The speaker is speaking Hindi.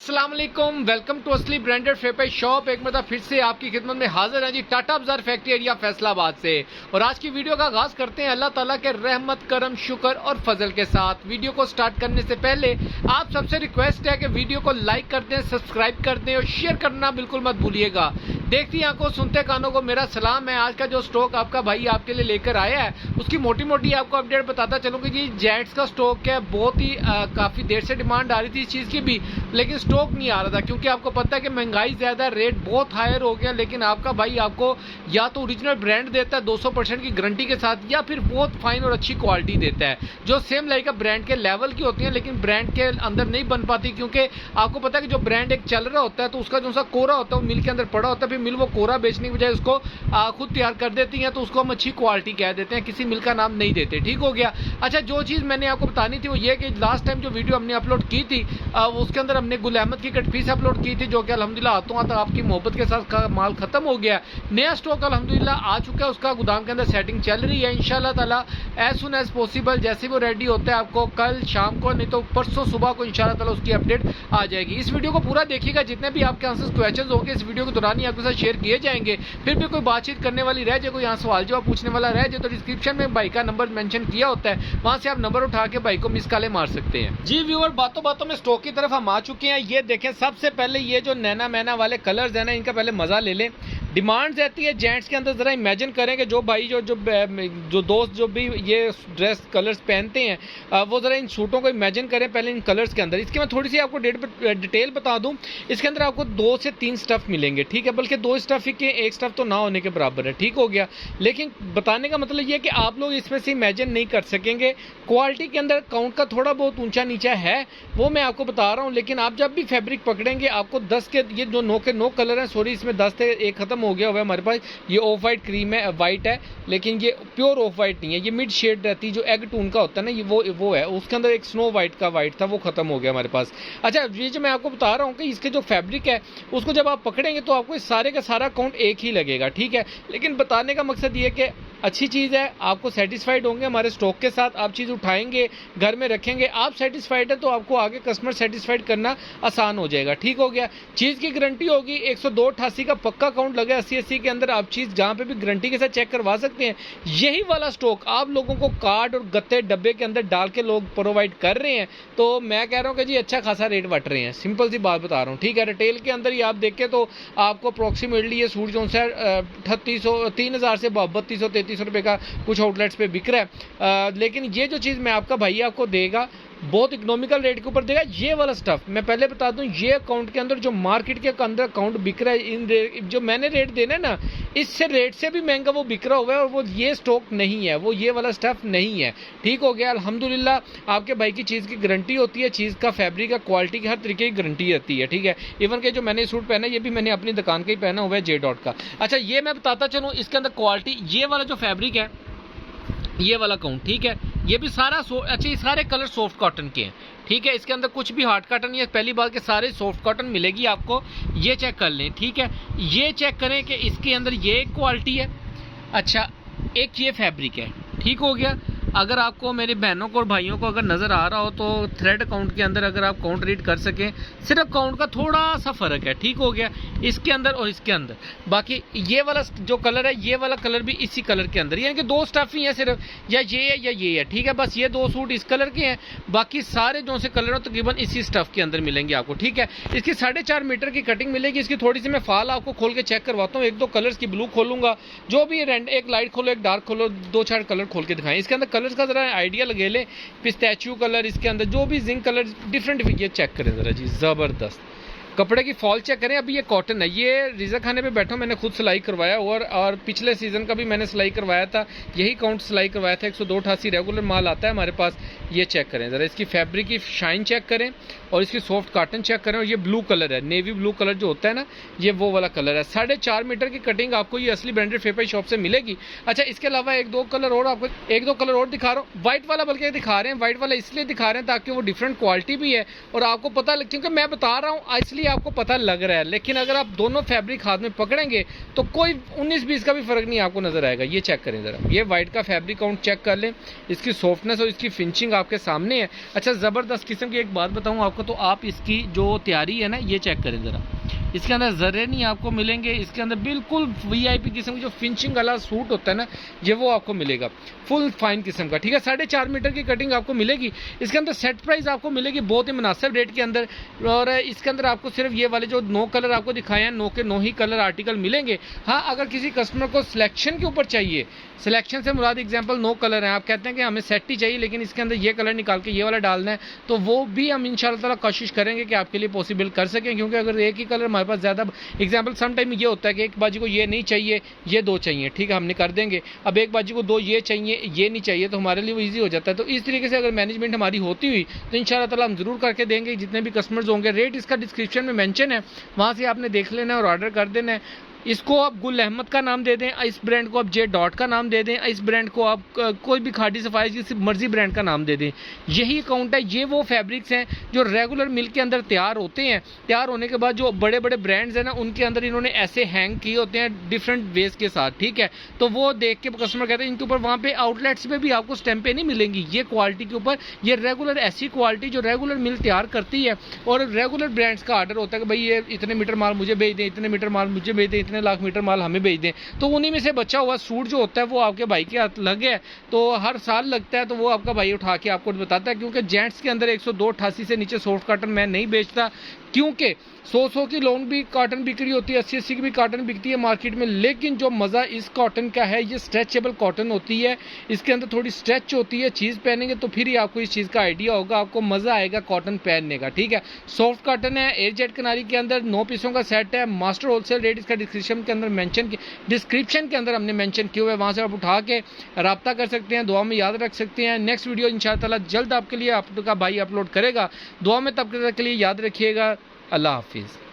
अस्सलाम वालेकुम, वेलकम टू असली ब्रांडेड फेपर शॉप। एक मतलब फिर से आपकी खिदमत में हाजिर है जी, टाटा बाजार फैक्ट्री एरिया फैसलाबाद से। और आज की वीडियो का आगाज करते हैं अल्लाह ताला के रहमत करम शुक्र और फजल के साथ। वीडियो को स्टार्ट करने से पहले आप सबसे रिक्वेस्ट है कि वीडियो को लाइक कर दें, सब्सक्राइब कर दें और शेयर करना बिल्कुल मत भूलिएगा। देखती आंखों सुनते कानों को मेरा सलाम है। आज का जो स्टॉक आपका भाई आपके लिए लेकर आया है उसकी मोटी मोटी आपको अपडेट बताता चलूंगी जी। जेंट्स का स्टॉक है, बहुत ही काफी देर से डिमांड आ रही थी इस चीज की भी, लेकिन स्टॉक नहीं आ रहा था क्योंकि आपको पता है कि महंगाई ज्यादा, रेट बहुत हायर हो गया। लेकिन आपका भाई आपको या तो ओरिजिनल ब्रांड देता है 200% की गारंटी के साथ, या फिर बहुत फाइन और अच्छी क्वालिटी देता है जो सेम लाइक ब्रांड के लेवल की होती है, लेकिन ब्रांड के अंदर नहीं बन पाती। क्योंकि आपको पता है कि जो ब्रांड एक चल रहा होता है तो उसका जो सा कोरा होता है वो मिल के अंदर पड़ा होता है, फिर मिल वो कोरा बेचने की बजाय उसको खुद तैयार कर देती है, तो उसको हम अच्छी क्वालिटी कह देते हैं, किसी मिल का नाम नहीं देते। ठीक हो गया। अच्छा, जो चीज मैंने आपको बतानी थी वो ये कि लास्ट टाइम जो वीडियो हमने अपलोड की थी उसके अंदर हमने गुल अहमद की कटपीस अपलोड की थी, जो कि अल्हम्दुलिल्लाह हाथों हाथ आपकी मोहब्बत के साथ का माल खत्म हो गया। नया स्टॉक अल्हम्दुलिल्लाह आ चुका है, उसका गोदाम के अंदर सेटिंग चल रही है। इंशाल्लाह ताला एज सुन एज पॉसिबल जैसे वो रेडी होता है आपको कल शाम को, नहीं तो परसों सुबह को इंशाल्लाह ताला उसकी अपडेट आ जाएगी। इस वीडियो को पूरा देखिएगा, जितने भी आपके आंसर क्वेश्चन होंगे इस वीडियो के दौरान ही आपके साथ शेयर किए जाएंगे। फिर भी कोई बातचीत करने वाली रह जाए, कोई यहाँ सवाल जवाब पूछने वाला रह जाए, तो डिस्क्रिप्शन में भाई का नंबर मेंशन किया होता है, वहां से आप नंबर उठा के भाई को मिस कॉल मार सकते हैं। जी व्यूअर, बातों बातों में स्टॉक की तरफ हम आ चुके हैं। ये देखें, सबसे पहले ये जो नैना मैना वाले कलर्स हैं ना, इनका पहले मजा ले लें। डिमांड रहती है जेंट्स के अंदर, जरा इमेजिन करें कि जो भाई जो दोस्त जो भी ये ड्रेस कलर्स पहनते हैं वो जरा इन सूटों को इमेजिन करें पहले इन कलर्स के अंदर। इसकी मैं थोड़ी सी आपको डिटेल बता दूं। इसके अंदर आपको 2 से 3 स्टफ मिलेंगे, ठीक है, बल्कि 2 स्टफ ही के 1 स्टफ तो ना होने के बराबर है। ठीक हो गया। लेकिन बताने का मतलब ये है कि आप लोग इसमें से इमेजिन नहीं कर सकेंगे। क्वालिटी के अंदर काउंट का थोड़ा बहुत ऊंचा नीचा है, वो मैं आपको बता रहा हूँ। लेकिन आप जब भी फैब्रिक पकड़ेंगे आपको 10 के ये जो 9 के 9 कलर हैं, सॉरी इसमें 10 थे, एक खत्म हो गया हुआ है हमारे पास। ये ऑफ वाइट क्रीम है, वाइट है, लेकिन ये प्योर ऑफ वाइट नहीं है, ये मिड शेड रहती है जो एग टून का होता है ना, ये वो है। उसके अंदर एक स्नो वाइट का वाइट था, वो खत्म हो गया हमारे पास। अच्छा, ये जो मैं आपको बता रहा हूँ कि इसके जो फैब्रिक है उसको जब आप पकड़ेंगे तो आपको सारे का सारा काउंट एक ही लगेगा, ठीक है। लेकिन बताने का मकसद ये कि अच्छी चीज़ है, आपको सेटिस्फाइड होंगे हमारे स्टॉक के साथ। आप चीज़ उठाएंगे घर में रखेंगे, आप सेटिस्फाइड है तो आपको आगे कस्टमर सेटिस्फाइड करना आसान हो जाएगा। ठीक हो गया। चीज़ की गारंटी होगी 102-88 का पक्का काउंट लगे 80-80 के अंदर। आप चीज़ जहाँ पे भी गारंटी के साथ चेक करवा सकते हैं। यही वाला स्टॉक आप लोगों को कार्ड और गत्ते डब्बे के अंदर डाल के लोग प्रोवाइड कर रहे हैं, तो मैं कह रहा हूँ कि जी अच्छा खासा रेट बट रहे हैं। सिंपल सी बात बता रहा हूँ, ठीक है। रिटेल के अंदर ही आप देखें तो आपको अप्रोक्सीमेटली ये सूट जो है 3000 से 3200-3300 रुपये का कुछ आउटलेट्स पे बिक रहा है। लेकिन ये जो चीज़ मैं आपका भाई आपको देगा बहुत इकोनॉमिकल रेट के ऊपर देगा। ये वाला स्टफ मैं पहले बता दूं, ये अकाउंट के अंदर जो मार्केट के अंदर अकाउंट बिक रहा है, इन जो मैंने रेट देना है ना, इससे रेट से भी महंगा वो बिक रहा हुआ है, और वो ये स्टॉक नहीं है, वो ये वाला स्टफ नहीं है। ठीक हो गया। अल्हम्दुलिल्लाह आपके भाई की चीज़ की गारंटी होती है, चीज़ का फैब्रिक का क्वालिटी की हर तरीके की गारंटी रहती है, ठीक है। इवन के जो मैंने सूट पहना है ये भी मैंने अपनी दुकान का ही पहना हुआ है, जे डॉट का। अच्छा, ये मैं बताता चलूँ इसके अंदर क्वालिटी, ये वाला जो फैब्रिक है ये वाला काउंट, ठीक है, ये भी सारा अच्छा, ये सारे कलर सॉफ्ट कॉटन के हैं, ठीक है। इसके अंदर कुछ भी हार्ड कॉटन नहीं है, पहली बात के सारे सॉफ्ट कॉटन मिलेगी आपको। ये चेक कर लें, ठीक है। ये चेक करें कि इसके अंदर ये क्वालिटी है, अच्छा एक ये फैब्रिक है। ठीक हो गया। अगर आपको मेरी बहनों को और भाइयों को अगर नज़र आ रहा हो तो थ्रेड काउंट के अंदर अगर आप काउंट रीड कर सकें, सिर्फ काउंट का थोड़ा सा फ़र्क है। ठीक हो गया, इसके अंदर और इसके अंदर। बाकी ये वाला जो कलर है, ये वाला कलर भी इसी कलर के अंदर, यानी कि 2 स्टफ ही है सिर्फ, या ये है या ये है, ठीक है। बस ये 2 सूट इस कलर के हैं, बाकी सारे जो से कलर हो तकरीबन इसी स्टफ के अंदर मिलेंगे आपको, ठीक है। इसकी 4.5 मीटर की कटिंग मिलेगी। इसकी थोड़ी सी मैं फाल आपको खोल के चेक करवाता हूँ। 1-2 कलर्स की ब्लू खोलूंगा, जो भी एक लाइट खोलो एक डार्क खोलो, 2-4 कलर खोल के दिखाएं। इसके अंदर कलर्स का जरा आइडिया लगे ले, पिस्ताचियो कलर, इसके अंदर जो भी जिंक कलर डिफरेंट, ये चेक करें जरा जी, जबरदस्त कपड़े की फॉल चेक करें। अभी ये कॉटन है, ये रिजा खाने पे बैठा मैंने खुद सिलाई करवाया, और पिछले सीजन का भी मैंने सिलाई करवाया था, यही काउंट सिलाई करवाया था। 102-88 रेगुलर माल आता है हमारे पास। ये चेक करें जरा, इसकी फैब्रिक की शाइन चेक करें और इसकी सॉफ्ट कॉटन चेक करें। और ये ब्लू कलर है, नेवी ब्लू कलर जो होता है ना, ये वो वाला कलर है। 4.5 मीटर की कटिंग आपको ये असली ब्रांडेड फेपर शॉप से मिलेगी। अच्छा, इसके अलावा 1-2 कलर और आपको 1-2 कलर और दिखा रहा हूँ। व्हाइट वाला बल्कि दिखा रहे हैं, व्हाइट वाला इसलिए दिखा रहे हैं ताकि वो डिफरेंट क्वालिटी भी है और आपको पता लगे, क्योंकि मैं बता रहा हूँ इसलिए आपको पता लग रहा है। लेकिन अगर आप दोनों फैब्रिक हाथ में पकड़ेंगे तो कोई 19-20 का भी फर्क नहीं आपको नजर आएगा। ये चेक करें जरा, ये व्हाइट का फैब्रिक काउंट चेक कर लें, इसकी सॉफ्टनेस और इसकी फिनिशिंग आपके सामने है। अच्छा, जबरदस्त किस्म की एक बात बताऊं आपको, आपको, तो आप इसकी जो तैयारी है ना ये चेक करें ज़रा। इसके अंदर ज़र्रे नहीं आपको मिलेंगे, इसके अंदर बिल्कुल वीआईपी किस्म की जो फिनिशिंग वाला सूट होता है ना ये वो आपको मिलेगा, फुल फाइन किस्म का, ठीक है। 4.5 मीटर की कटिंग आपको मिलेगी। इसके अंदर सेट प्राइस आपको मिलेगी बहुत ही मुनासिब रेट के अंदर, और इसके अंदर आपको सिर्फ ये वाले जो 9 कलर आपको दिखाए हैं, 9 के 9 ही कलर आर्टिकल मिलेंगे। हाँ, अगर किसी कस्टमर को सिलेक्शन के ऊपर चाहिए, सिलेक्शन से मुराद एग्जांपल 9 कलर हैं, आप कहते हैं कि हमें सेट ही चाहिए लेकिन इसके अंदर ये कलर निकाल के ये वाला डालना है, तो वो भी हम इंशाल्लाह ताला कोशिश करेंगे कि आपके लिए पॉसिबल कर सकें। क्योंकि अगर एक ही कलर हमारे पास ज़्यादा, एग्जांपल सम टाइम ये होता है कि एक बाजी को ये नहीं चाहिए, ये 2 चाहिए, ठीक है, हमने कर देंगे। अब एक बाजी को 2 ये चाहिए, ये नहीं चाहिए, तो हमारे लिए वो ईजी हो जाता है। तो इस तरीके से अगर मैनेजमेंट हमारी होती हुई तो इंशाल्लाह ताला हम ज़रूर करके देंगे जितने भी कस्टमर्स होंगे। रेट इसका डिस्क्रिप्शन में मेंशन है, वहाँ से आपने देख लेना है और ऑर्डर कर देना है। इसको आप गुल अहमद का नाम दे दें, इस ब्रांड को आप जे डॉट का नाम दे दें, इस ब्रांड को आप कोई भी खादी सफाई जिस मर्जी ब्रांड का नाम दे दें। यही अकाउंट है। ये वो फैब्रिक्स हैं जो रेगुलर मिल के अंदर तैयार होते हैं। तैयार होने के बाद जो बड़े बड़े ब्रांड्स हैं ना उनके अंदर इन्होंने ऐसे हैंग किए होते हैं डिफरेंट वेज के साथ, ठीक है। तो वो देख के कस्टमर कहते हैं इनके ऊपर वहाँ पे आउटलेट्स में भी आपको स्टैंपें नहीं मिलेंगी ये क्वालिटी के ऊपर। ये रेगुलर ऐसी क्वालिटी जो रेगुलर मिल तैयार करती है, और रेगुलर ब्रांड्स का ऑर्डर होता है कि भाई ये इतने मीटर माल मुझे भेज दें, इतने मीटर माल मुझे भेज दें, इतने लाख मीटर माल हमें भेज दें। तो उन्हीं में से बचा हुआ सूट जो होता है वो आपके भाई के हाथ लग गया, तो हर साल लगता है, तो वो आपका भाई उठा के आपको बताता है। क्योंकि जेंट्स के अंदर 102-88 से नीचे सॉफ्ट कॉटन मैं नहीं बेचता, क्योंकि 100 की लॉन्ग भी कॉटन बिक रही होती है, 80 की भी कॉटन बिकती है मार्केट में। लेकिन जो मज़ा इस कॉटन का है, ये स्ट्रेचेबल कॉटन होती है, इसके अंदर थोड़ी स्ट्रेच होती है। चीज़ पहनेंगे तो फिर ही आपको इस चीज़ का आइडिया होगा, आपको मज़ा आएगा कॉटन पहनने का, ठीक है। सॉफ्ट कॉटन है, एयर जेट किनारी के अंदर 9 पीसों का सेट है। मास्टर होलसेल रेट इसका डिस्क्रिप्शन के अंदर डिस्क्रिप्शन के अंदर हमने मेंशन किया हुआ है, वहाँ से आप उठा के रब्ता कर सकते हैं, दुआ में याद रख सकते हैं। नेक्स्ट वीडियो इंशाअल्लाह ताला जल्द आपके लिए आपका भाई अपलोड करेगा। दुआ में तब तक के लिए याद रखिएगा। अल्लाह हाफिज़।